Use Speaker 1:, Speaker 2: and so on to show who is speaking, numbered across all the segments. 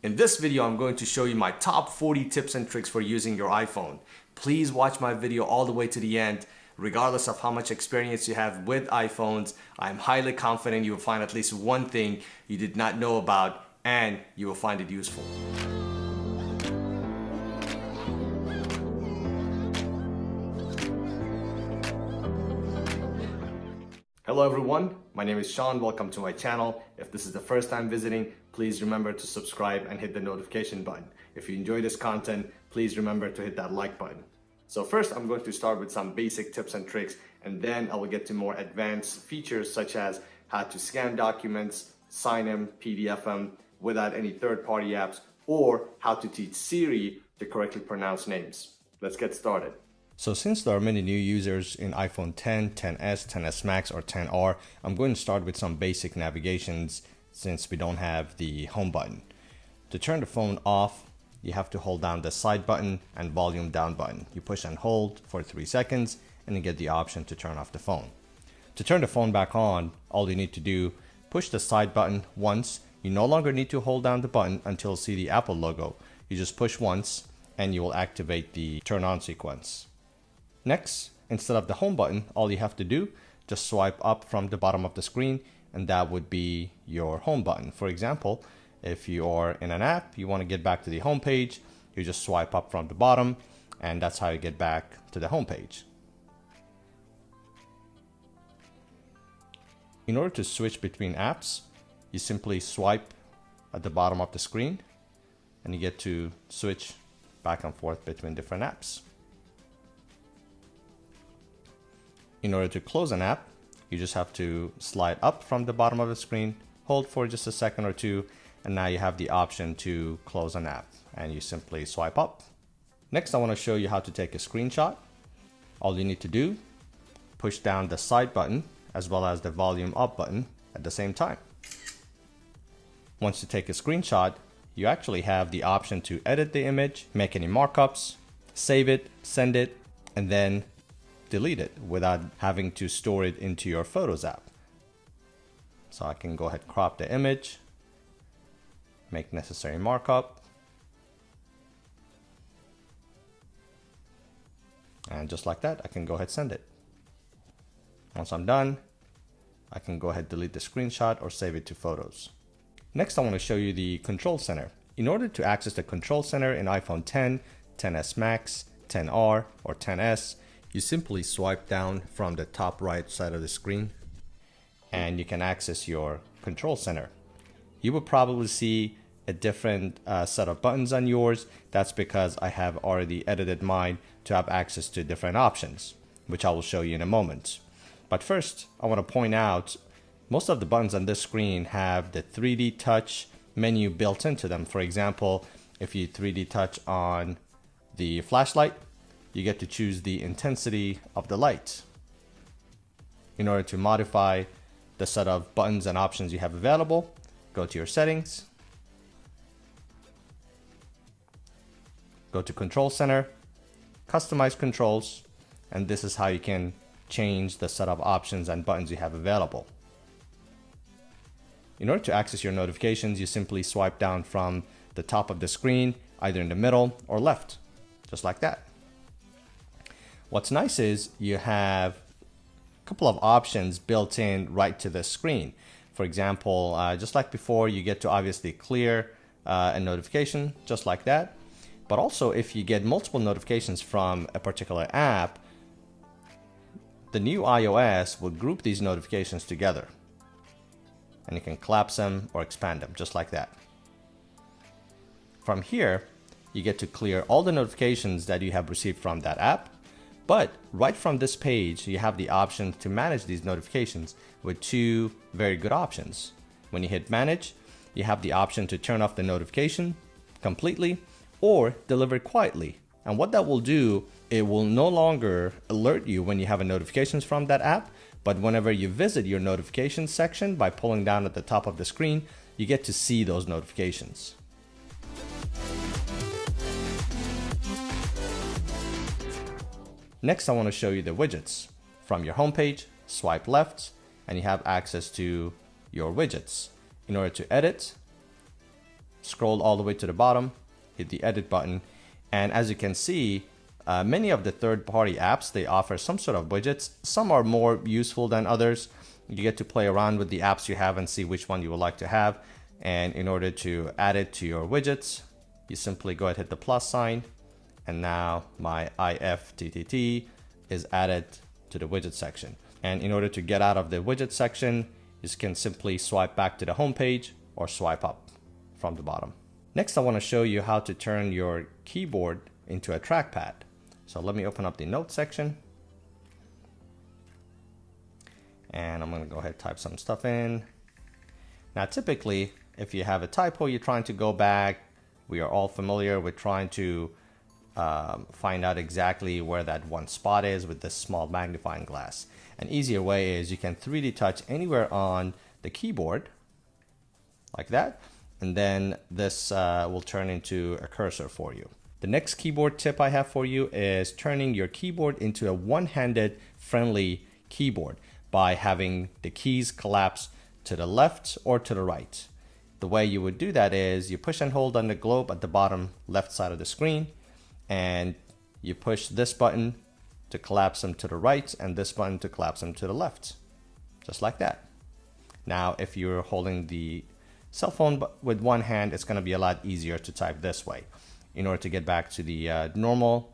Speaker 1: In this video, I'm going to show you my top 40 tips and tricks for using your iPhone. Please watch my video all the way to the end. Regardless of how much experience you have with iPhones, I'm highly confident you will find at least one thing you did not know about and you will find it useful. Hello everyone, my name is Sean. Welcome to my channel. If this is the first time visiting, please remember to subscribe and hit the notification button. If you enjoy this content, please remember to hit that like button. So first, I'm going to start with some basic tips and tricks, and then I will get to more advanced features such as how to scan documents, sign them, PDF them without any third-party apps, or how to teach Siri to correctly pronounce names. Let's get started. So since there are many new users in iPhone 10, 10s, 10s Max, or 10R, I'm going to start with some basic navigations since we don't have the home button. To turn the phone off, you have to hold down the side button and volume down button. You push and hold for 3 seconds and you get the option to turn off the phone. To turn the phone back on, all you need to do, push the side button once. You no longer need to hold down the button until you see the Apple logo. You just push once and you will activate the turn on sequence. Next, instead of the home button, all you have to do, just swipe up from the bottom of the screen and that would be your home button. For example, if you are in an app, you want to get back to the home page, you just swipe up from the bottom and that's how you get back to the home page. In order to switch between apps, you simply swipe at the bottom of the screen and you get to switch back and forth between different apps. In order to close an app, you just have to slide up from the bottom of the screen, hold for just a second or two, and now you have the option to close an app, and you simply swipe up. Next, I want to show you how to take a screenshot. All you need to do, push down the side button as well as the volume up button at the same time. Once you take a screenshot, you actually have the option to edit the image, make any markups, save it, send it, and then delete it without having to store it into your Photos app. So I can go ahead, crop the image, make necessary markup, and just like that, I can go ahead, send it. Once I'm done, I can go ahead, delete the screenshot or save it to Photos. Next, I want to show you the control center. In order to access the control center in iPhone 10, 10s Max, 10R, or 10s, you simply swipe down from the top right side of the screen and you can access your control center. You will probably see a different set of buttons on yours. That's because I have already edited mine to have access to different options, which I will show you in a moment. But first, I want to point out most of the buttons on this screen have the 3D touch menu built into them. For example, if you 3D touch on the flashlight, you get to choose the intensity of the light. In order to modify the set of buttons and options you have available, go to your settings, go to Control Center, customize controls, and this is how you can change the set of options and buttons you have available. In order to access your notifications, you simply swipe down from the top of the screen, either in the middle or left, just like that. What's nice is you have a couple of options built in right to the screen. For example, just like before, you get to obviously clear a notification just like that. But also if you get multiple notifications from a particular app, the new iOS will group these notifications together. And you can collapse them or expand them just like that. From here, you get to clear all the notifications that you have received from that app. But right from this page, you have the option to manage these notifications with two very good options. When you hit manage, you have the option to turn off the notification completely or deliver quietly. And what that will do, it will no longer alert you when you have notifications from that app, but whenever you visit your notifications section by pulling down at the top of the screen, you get to see those notifications. Next, I want to show you the widgets. From your home page, swipe left, and you have access to your widgets. In order to edit, scroll all the way to the bottom, hit the edit button, and as you can see, many of the third-party apps, they offer some sort of widgets. Some are more useful than others. You get to play around with the apps you have and see which one you would like to have. And in order to add it to your widgets, you simply go ahead and hit the plus sign. And now my IFTTT is added to the widget section. And in order to get out of the widget section, you can simply swipe back to the home page or swipe up from the bottom. Next, I want to show you how to turn your keyboard into a trackpad. So let me open up the notes section. And I'm going to go ahead and type some stuff in. Now, typically, if you have a typo, you're trying to go back. We are all familiar with trying to find out exactly where that one spot is with this small magnifying glass. An easier way is you can 3D touch anywhere on the keyboard, like that. And then this will turn into a cursor for you. The next keyboard tip I have for you is turning your keyboard into a one-handed friendly keyboard by having the keys collapse to the left or to the right. The way you would do that is you push and hold on the globe at the bottom left side of the screen, and you push this button to collapse them to the right and this button to collapse them to the left, just like that. Now, if you're holding the cell phone with one hand, it's going to be a lot easier to type this way. In order to get back to the normal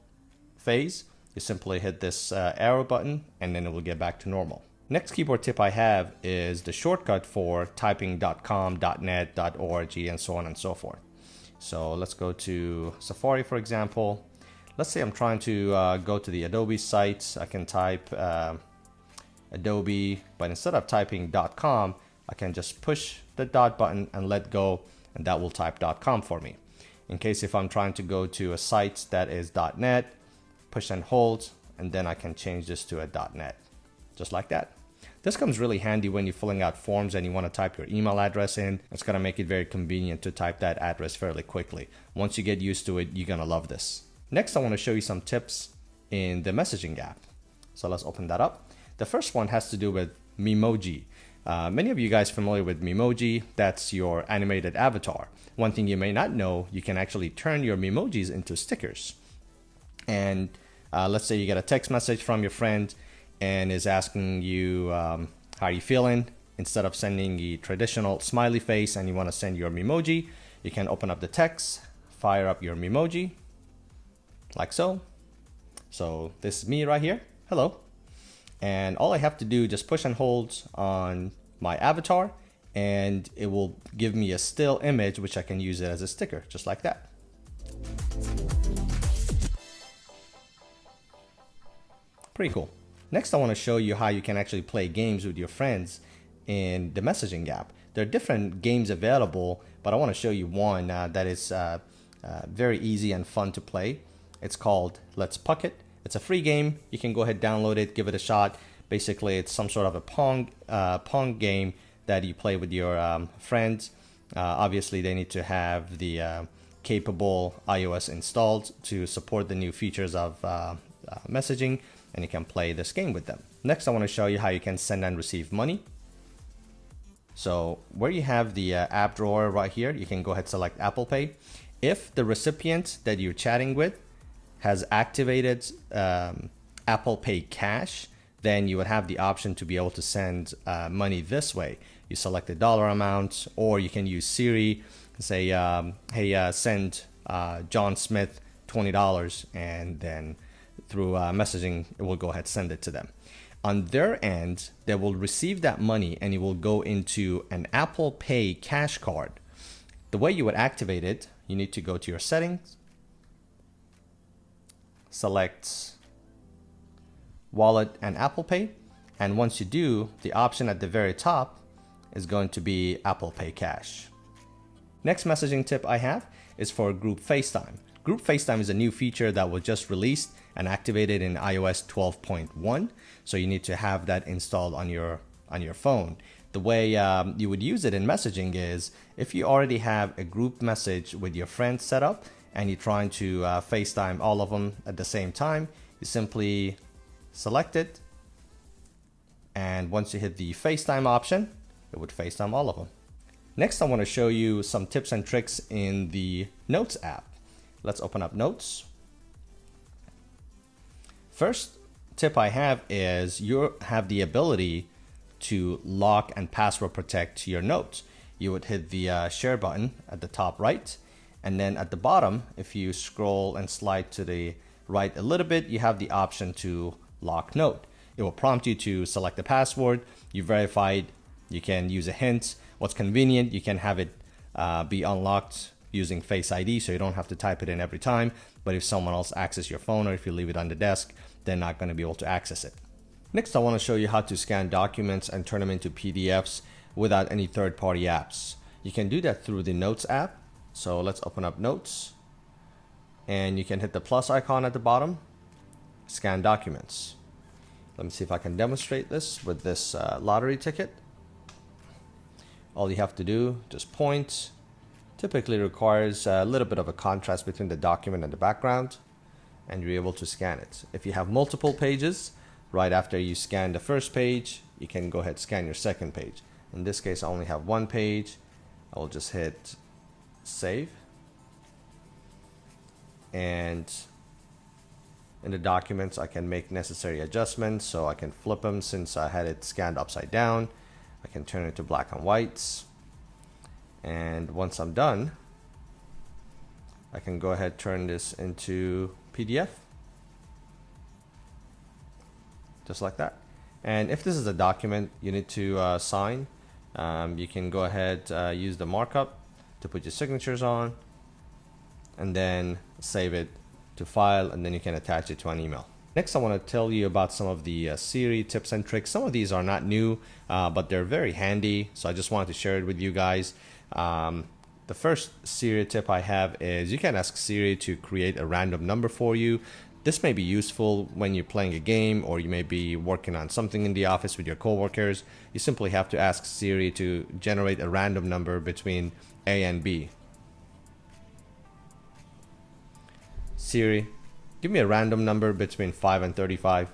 Speaker 1: phase, you simply hit this arrow button and then it will get back to normal. Next keyboard tip I have is the shortcut for typing .com, .net, .org, and so on and so forth. So let's go to Safari, for example. Let's say I'm trying to go to the Adobe site. I can type Adobe, but instead of typing .com, I can just push the dot button and let go, and that will type .com for me. In case if I'm trying to go to a site that is .net, push and hold, and then I can change this to a .net, just like that. This comes really handy when you're filling out forms and you want to type your email address in. It's going to make it very convenient to type that address fairly quickly. Once you get used to it, you're going to love this. Next, I want to show you some tips in the messaging app. So let's open that up. The first one has to do with Memoji. Many of you guys familiar with Memoji. That's your animated avatar. One thing you may not know, you can actually turn your Memojis into stickers. And let's say you get a text message from your friend and is asking you how are you feeling. Instead of sending the traditional smiley face and you want to send your Memoji, you can open up the text, fire up your Memoji, like so. So this is me right here. Hello. And all I have to do is just push and hold on my avatar and it will give me a still image, which I can use it as a sticker, just like that. Pretty cool. Next, I want to show you how you can actually play games with your friends in the messaging app. There are different games available, but I want to show you one that is very easy and fun to play. It's called Let's Puck It. It's a free game. You can go ahead, download it, give it a shot. Basically, it's some sort of a Pong game that you play with your friends. Obviously, they need to have the capable iOS installed to support the new features of messaging, and you can play this game with them. Next, I want to show you how you can send and receive money. So where you have the app drawer right here, you can go ahead and select Apple Pay. If the recipient that you're chatting with has activated Apple Pay Cash, then you would have the option to be able to send money this way. You select the dollar amount, or you can use Siri and say, hey, send John Smith $20, and then through messaging, it will go ahead and send it to them. On their end, they will receive that money and it will go into an Apple Pay cash card. The way you would activate it, you need to go to your settings, select Wallet and Apple Pay, and once you do, the option at the very top is going to be Apple Pay Cash. Next messaging tip I have is for Group FaceTime. Group FaceTime is a new feature that was just released and activated in iOS 12.1, so you need to have that installed on your phone. The way you would use it in messaging is if you already have a group message with your friends set up and you're trying to FaceTime all of them at the same time, you simply select it, and once you hit the FaceTime option, it would FaceTime all of them. Next, I want to show you some tips and tricks in the Notes app. Let's open up Notes. First tip I have is you have the ability to lock and password protect your notes. You would hit the share button at the top right, and then at the bottom, if you scroll and slide to the right a little bit, you have the option to lock note. It will prompt you to select the password. You verified, you can use a hint. What's convenient, you can have it be unlocked using Face ID, so you don't have to type it in every time. But if someone else accesses your phone, or if you leave it on the desk, they're not going to be able to access it. Next, I want to show you how to scan documents and turn them into PDFs without any third-party apps. You can do that through the Notes app. So let's open up Notes, and you can hit the plus icon at the bottom, scan documents. Let me see if I can demonstrate this with this lottery ticket. All you have to do, just point. Typically requires a little bit of a contrast between the document and the background, and you're able to scan it. If you have multiple pages, right after you scan the first page, you can go ahead and scan your second page. In this case, I only have one page. I will just hit save. And in the documents, I can make necessary adjustments. So I can flip them since I had it scanned upside down. I can turn it to black and whites. And once I'm done, I can go ahead and turn this into PDF. Just like that. And if this is a document you need to sign, you can go ahead, use the markup to put your signatures on, and then save it to file, and then you can attach it to an email. Next, I want to tell you about some of the Siri tips and tricks. Some of these are not new, but they're very handy, so I just wanted to share it with you guys. The first Siri tip I have is you can ask Siri to create a random number for you. This may be useful when you're playing a game, or you may be working on something in the office with your coworkers. You simply have to ask Siri to generate a random number between A and B. Siri, give me a random number between 5 and 35.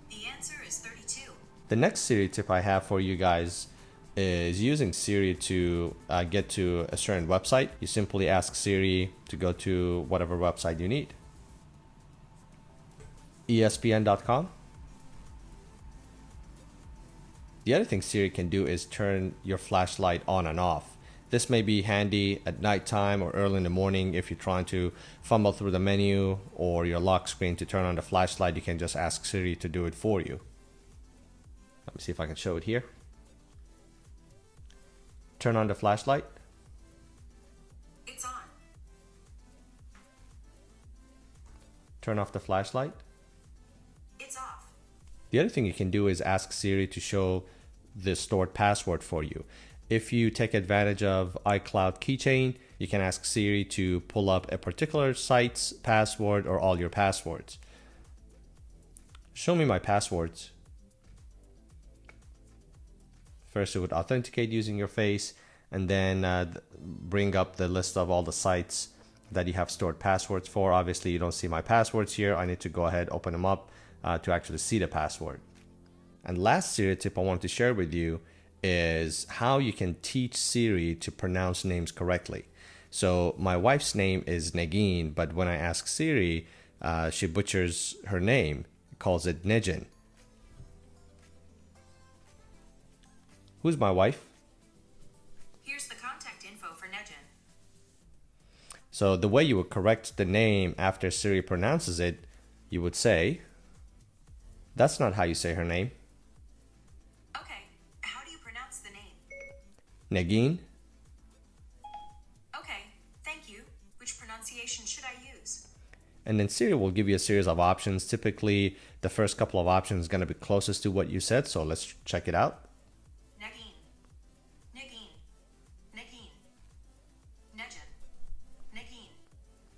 Speaker 2: The answer is 32.
Speaker 1: The next Siri tip I have for you guys is using Siri to get to a certain website. You simply ask Siri to go to whatever website you need. ESPN.com. The other thing Siri can do is turn your flashlight on and off. This may be handy at nighttime or early in the morning if you're trying to fumble through the menu or your lock screen to turn on the flashlight. You can just ask Siri to do it for you. Let me see if I can show it here. Turn on the flashlight.
Speaker 2: It's on.
Speaker 1: Turn off the flashlight.
Speaker 2: It's off.
Speaker 1: The other thing you can do is ask Siri to show the stored password for you. If you take advantage of iCloud Keychain, you can ask Siri to pull up a particular site's password or all your passwords. Show me my passwords. First, it would authenticate using your face, and then bring up the list of all the sites that you have stored passwords for. Obviously, you don't see my passwords here. I need to go ahead, open them up to actually see the password. And last Siri tip I want to share with you is how you can teach Siri to pronounce names correctly. So my wife's name is Negin, but when I ask Siri, she butchers her name, calls it Nejin. Who's my wife?
Speaker 2: Here's the contact info for Nejin.
Speaker 1: So the way you would correct the name after Siri pronounces it, you would say, that's not how you say her name.
Speaker 2: Okay, how do you pronounce the name?
Speaker 1: Negin.
Speaker 2: Okay, thank you. Which pronunciation should I use?
Speaker 1: And then Siri will give you a series of options. Typically, the first couple of options is going to be closest to what you said, so let's check it out.
Speaker 2: Negin. Negin. Negin. Nejin. Negin.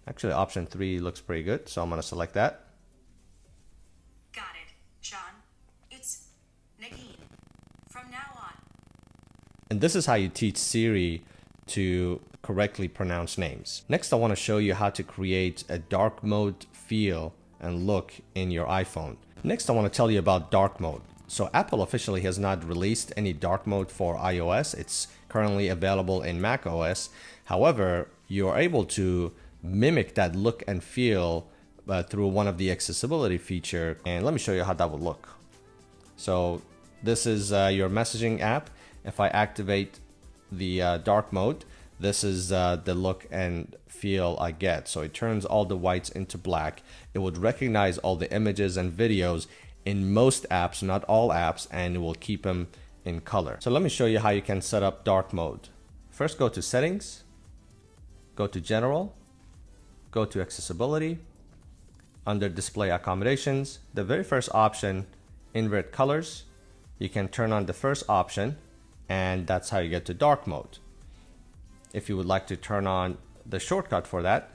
Speaker 1: Actually, option 3 looks pretty good, so I'm going to select that.
Speaker 2: Got it, Sean. It's Negin. From now on.
Speaker 1: And this is how you teach Siri to correctly pronounce names. Next, I want to show you how to create a dark mode feel and look in your iPhone. Next, I want to tell you about dark mode. So Apple officially has not released any dark mode for iOS. It's currently available in macOS. However, you're able to mimic that look and feel through one of the accessibility feature. And let me show you how that would look. So this is your messaging app. If I activate the dark mode, this is the look and feel I get. So it turns all the whites into black. It would recognize all the images and videos in most apps, not all apps, and it will keep them in color. So let me show you how you can set up dark mode. First, go to settings, go to general, go to accessibility. Under display accommodations, the very first option, invert colors, you can turn on the first option, and that's how you get to dark mode. If you would like to turn on the shortcut for that,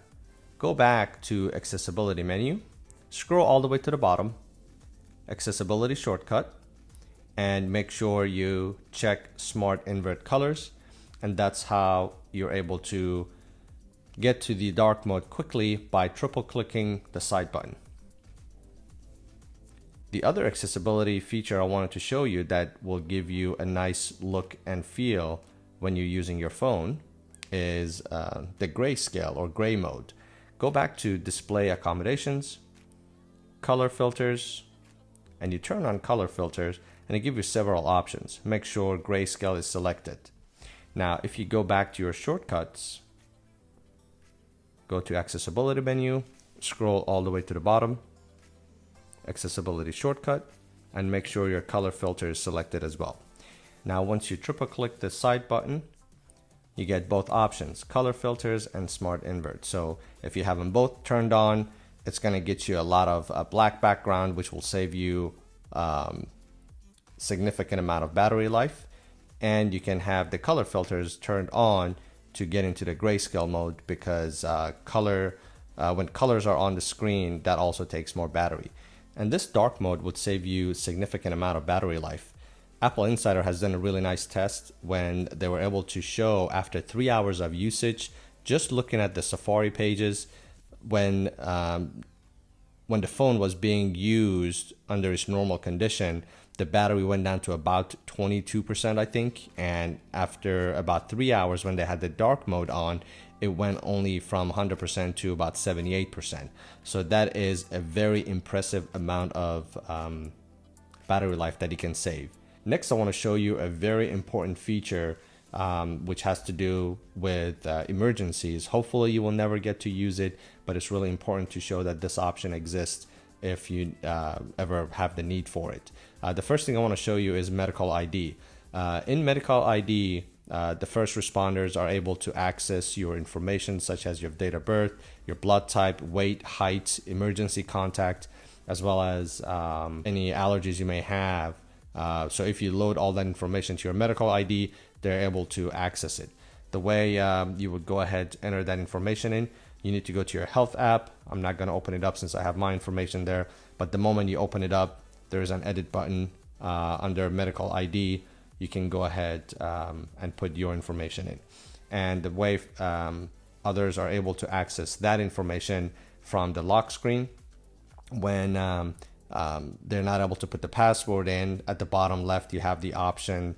Speaker 1: go back to accessibility menu, scroll all the way to the bottom, accessibility shortcut, and make sure you check smart invert colors, and that's how you're able to get to the dark mode quickly by triple clicking the side button. The other accessibility feature I wanted to show you that will give you a nice look and feel when you're using your phone is the grayscale or gray mode. Go back to display accommodations, color filters, and you turn on color filters and it gives you several options. Make sure grayscale is selected. Now, if you go back to your shortcuts, go to accessibility menu, scroll all the way to the bottom, accessibility shortcut, and make sure your color filter is selected as well. Now, once you triple click the side button, you get both options, color filters and smart invert. So if you have them both turned on, it's going to get you a lot of black background, which will save you significant amount of battery life. And you can have the color filters turned on to get into the grayscale mode, because when colors are on the screen, that also takes more battery. And this dark mode would save you significant amount of battery life. Apple Insider has done a really nice test when they were able to show after 3 hours of usage, just looking at the Safari pages, when the phone was being used under its normal condition, the battery went down to about 22%, I think. And after about 3 hours, when they had the dark mode on, it went only from 100% to about 78%. So that is a very impressive amount of battery life that you can save. Next, I want to show you a very important feature which has to do with emergencies. Hopefully you will never get to use it, but it's really important to show that this option exists if you ever have the need for it. The first thing I want to show you is medical ID. In medical ID, the first responders are able to access your information such as your date of birth, your blood type, weight, height, emergency contact, as well as any allergies you may have. So if you load all that information to your medical ID, they're able to access it. The way you would go ahead, enter that information in, you need to go to your health app. I'm not going to open it up since I have my information there, but the moment you open it up, there's an edit button under medical ID. You can go ahead and put your information in. And the way others are able to access that information from the lock screen, when they're not able to put the password in, at the bottom left you have the option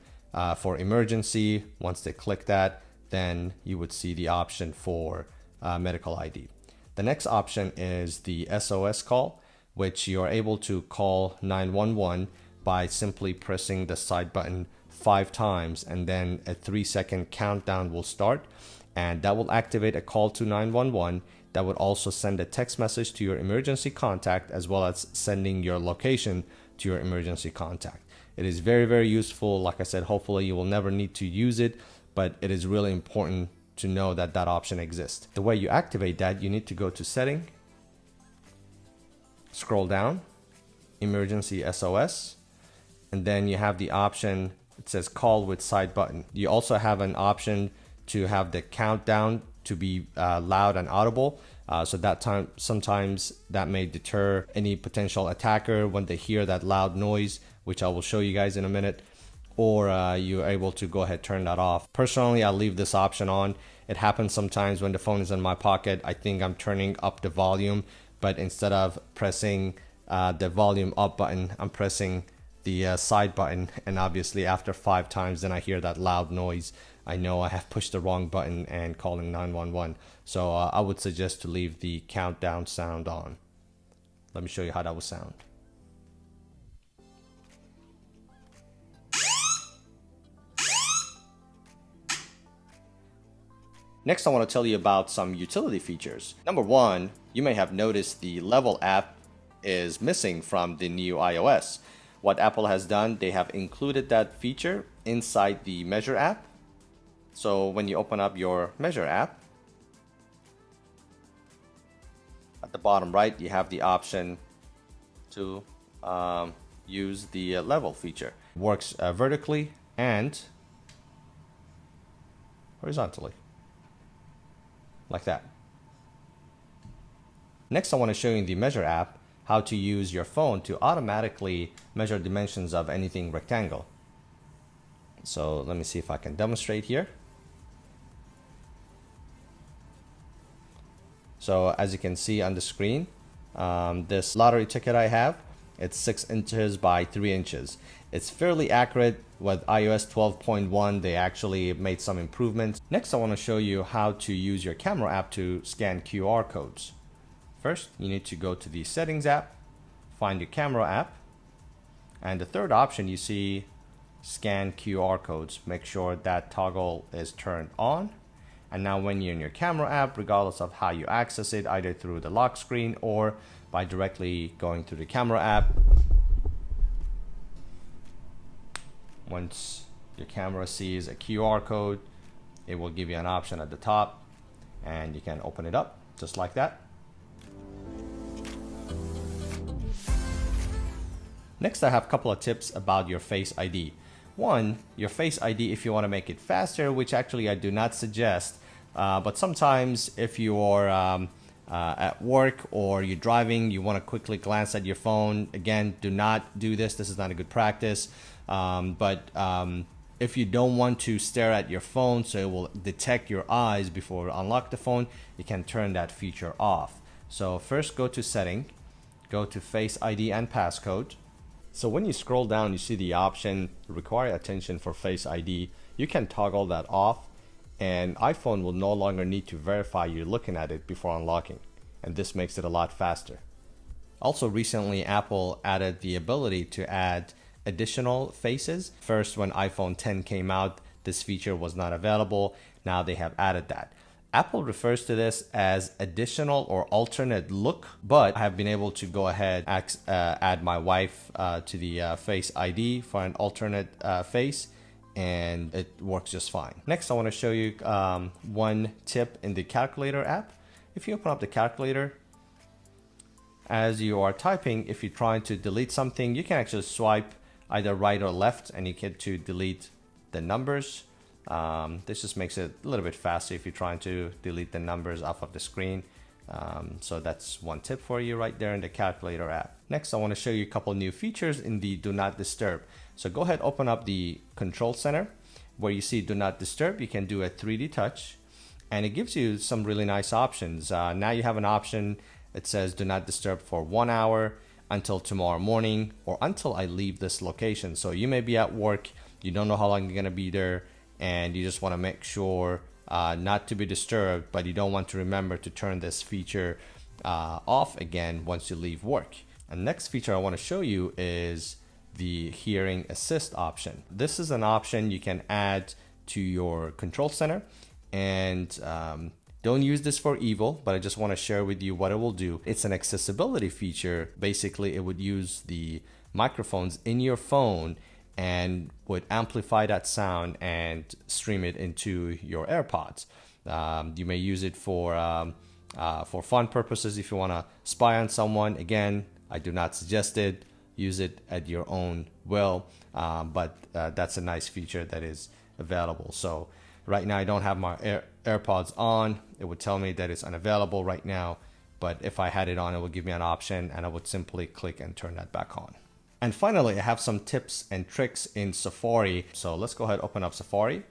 Speaker 1: for emergency. Once they click that, then you would see the option for medical ID. The next option is the SOS call, which you are able to call 911 by simply pressing the side button 5 times, and then a 3-second countdown will start, and that will activate a call to 911. That would also send a text message to your emergency contact, as well as sending your location to your emergency contact. It is very, very useful. Like I said, hopefully you will never need to use it, but it is really important to know that that option exists. The way you activate that, you need to go to setting, scroll down, emergency SOS, and then you have the option, it says call with side button. You also have an option to have the countdown to be loud and audible. So that time, sometimes that may deter any potential attacker when they hear that loud noise, which I will show you guys in a minute, or you're able to go ahead turn that off. Personally, I leave this option on. It happens sometimes when the phone is in my pocket. I think I'm turning up the volume, but instead of pressing the volume up button, I'm pressing the side button, and obviously after 5 times then I hear that loud noise. I know I have pushed the wrong button and calling 911. So I would suggest to leave the countdown sound on. Let me show you how that would sound. Next, I want to tell you about some utility features. Number one, you may have noticed the Level app is missing from the new iOS. What Apple has done, they have included that feature inside the Measure app. So when you open up your Measure app, at the bottom right, you have the option to use the Level feature. It works vertically and horizontally, like that. Next, I want to show you in the Measure app how to use your phone to automatically measure dimensions of anything rectangle. So let me see if I can demonstrate here. So as you can see on the screen, this lottery ticket I have, it's 6 inches by 3 inches. It's fairly accurate. With iOS 12.1, they actually made some improvements. Next, I want to show you how to use your camera app to scan QR codes. First, you need to go to the Settings app, find your camera app, and the third option you see, Scan QR codes. Make sure that toggle is turned on. And now when you're in your camera app, regardless of how you access it, either through the lock screen or by directly going through the camera app, once your camera sees a QR code, it will give you an option at the top and you can open it up just like that. Next, I have a couple of tips about your Face ID. One, your Face ID, if you want to make it faster, which actually I do not suggest, but sometimes if you are at work or you're driving, you want to quickly glance at your phone. Again, do not do this. This is not a good practice. If you don't want to stare at your phone so it will detect your eyes before you unlock the phone, you can turn that feature off. So first go to Setting, go to Face ID and Passcode. So when you scroll down, you see the option Require Attention for Face ID. You can toggle that off and iPhone will no longer need to verify you're looking at it before unlocking. And this makes it a lot faster. Also recently, Apple added the ability to add additional faces. First, when iPhone 10 came out, this feature was not available. Now they have added that. Apple refers to this as additional or alternate look, but I have been able to go ahead and add my wife to the Face ID for an alternate face, and it works just fine. Next, I want to show you one tip in the Calculator app. If you open up the calculator, as you are typing, if you're trying to delete something, you can actually swipe either right or left and you get to delete the numbers. This just makes it a little bit faster if you're trying to delete the numbers off of the screen. So that's one tip for you right there in the Calculator app. Next, I want to show you a couple new features in the Do Not Disturb. So go ahead, open up the Control Center. Where you see Do Not Disturb, you can do a 3D touch. And it gives you some really nice options. Now you have an option that says Do Not Disturb for 1 hour, until tomorrow morning, or until I leave this location. So you may be at work, you don't know how long you're going to be there, and you just want to make sure not to be disturbed, but you don't want to remember to turn this feature off again once you leave work. And next feature I want to show you is the Hearing Assist option. This is an option you can add to your control center, and don't use this for evil, but I just want to share with you what it will do. It's an accessibility feature. Basically, it would use the microphones in your phone and would amplify that sound and stream it into your AirPods. You may use it for fun purposes if you want to spy on someone. Again, I do not suggest it. Use it at your own will, but that's a nice feature that is available. So right now I don't have my AirPods on. It would tell me that it's unavailable right now, but if I had it on, it would give me an option and I would simply click and turn that back on. And finally, I have some tips and tricks in Safari. So let's go ahead and open up Safari.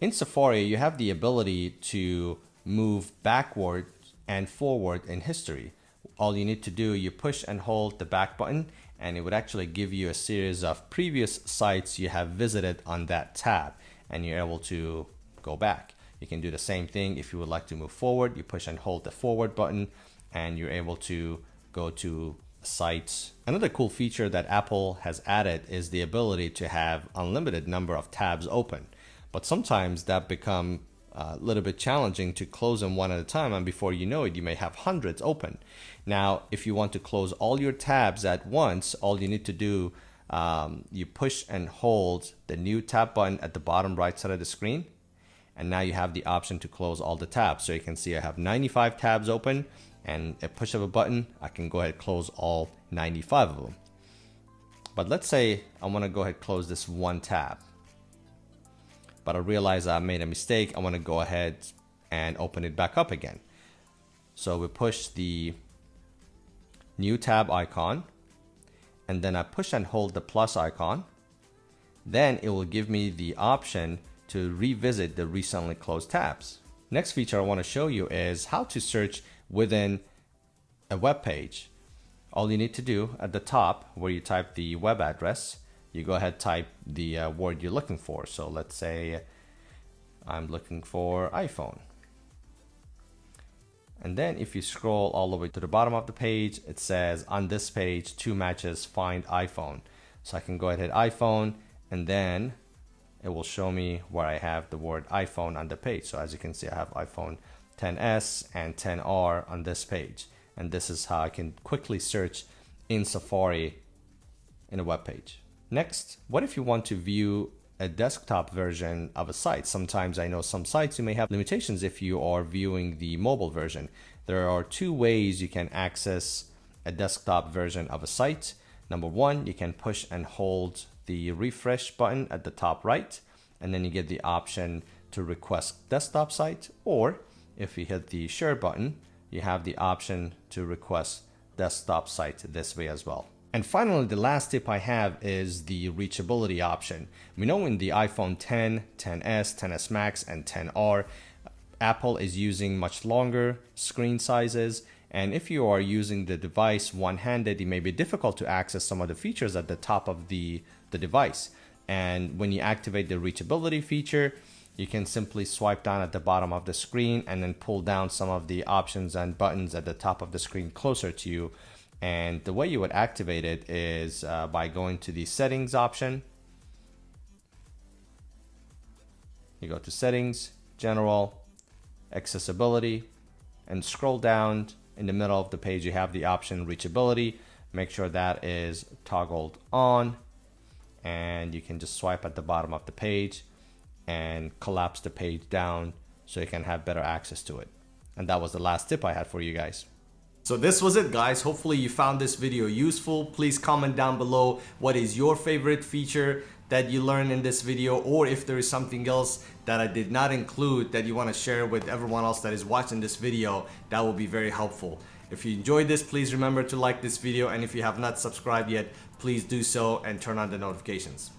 Speaker 1: In Safari, you have the ability to move backward and forward in history. All you need to do, you push and hold the back button and it would actually give you a series of previous sites you have visited on that tab, and you're able to go back. You can do the same thing if you would like to move forward. You push and hold the forward button and you're able to go to sites. Another cool feature that Apple has added is the ability to have unlimited number of tabs open, but sometimes that become a little bit challenging to close them one at a time, and before you know it, you may have hundreds open. Now, if you want to close all your tabs at once, all you need to do, you push and hold the new tab button at the bottom right side of the screen, and now you have the option to close all the tabs. So you can see I have 95 tabs open, and a push of a button, I can go ahead and close all 95 of them. But let's say I want to go ahead and close this one tab, but I realize I made a mistake. I want to go ahead and open it back up again. So we push the new tab icon, and then I push and hold the plus icon. Then it will give me the option to revisit the recently closed tabs. Next feature I want to show you is how to search within a web page. All you need to do at the top where you type the web address, you go ahead, type the word you're looking for. So let's say I'm looking for iPhone. And then if you scroll all the way to the bottom of the page, it says on this page, 2 matches, find iPhone. So I can go ahead and hit iPhone, and then it will show me where I have the word iPhone on the page. So as you can see, I have iPhone XS and XR on this page. And this is how I can quickly search in Safari in a web page. Next, what if you want to view a desktop version of a site? Sometimes I know some sites you may have limitations if you are viewing the mobile version. There are 2 ways you can access a desktop version of a site. Number 1, you can push and hold the refresh button at the top right, and then you get the option to request desktop site, or if you hit the share button, you have the option to request desktop site this way as well. And finally, the last tip I have is the reachability option. We know in the iPhone X, XS, XS Max, and XR, Apple is using much longer screen sizes. And if you are using the device one-handed, it may be difficult to access some of the features at the top of the device. And when you activate the reachability feature, you can simply swipe down at the bottom of the screen and then pull down some of the options and buttons at the top of the screen closer to you. And the way you would activate it is by going to the settings option. You go to settings, general, accessibility, and scroll down. In the middle of the page, you have the option reachability. Make sure that is toggled on, and you can just swipe at the bottom of the page and collapse the page down so you can have better access to it. And that was the last tip I had for you guys. So this was it, guys. Hopefully you found this video useful. Please comment down below what is your favorite feature that you learned in this video, or if there is something else that I did not include that you want to share with everyone else that is watching this video. That will be very helpful. If you enjoyed this, please remember to like this video, and if you have not subscribed yet, please do so and turn on the notifications.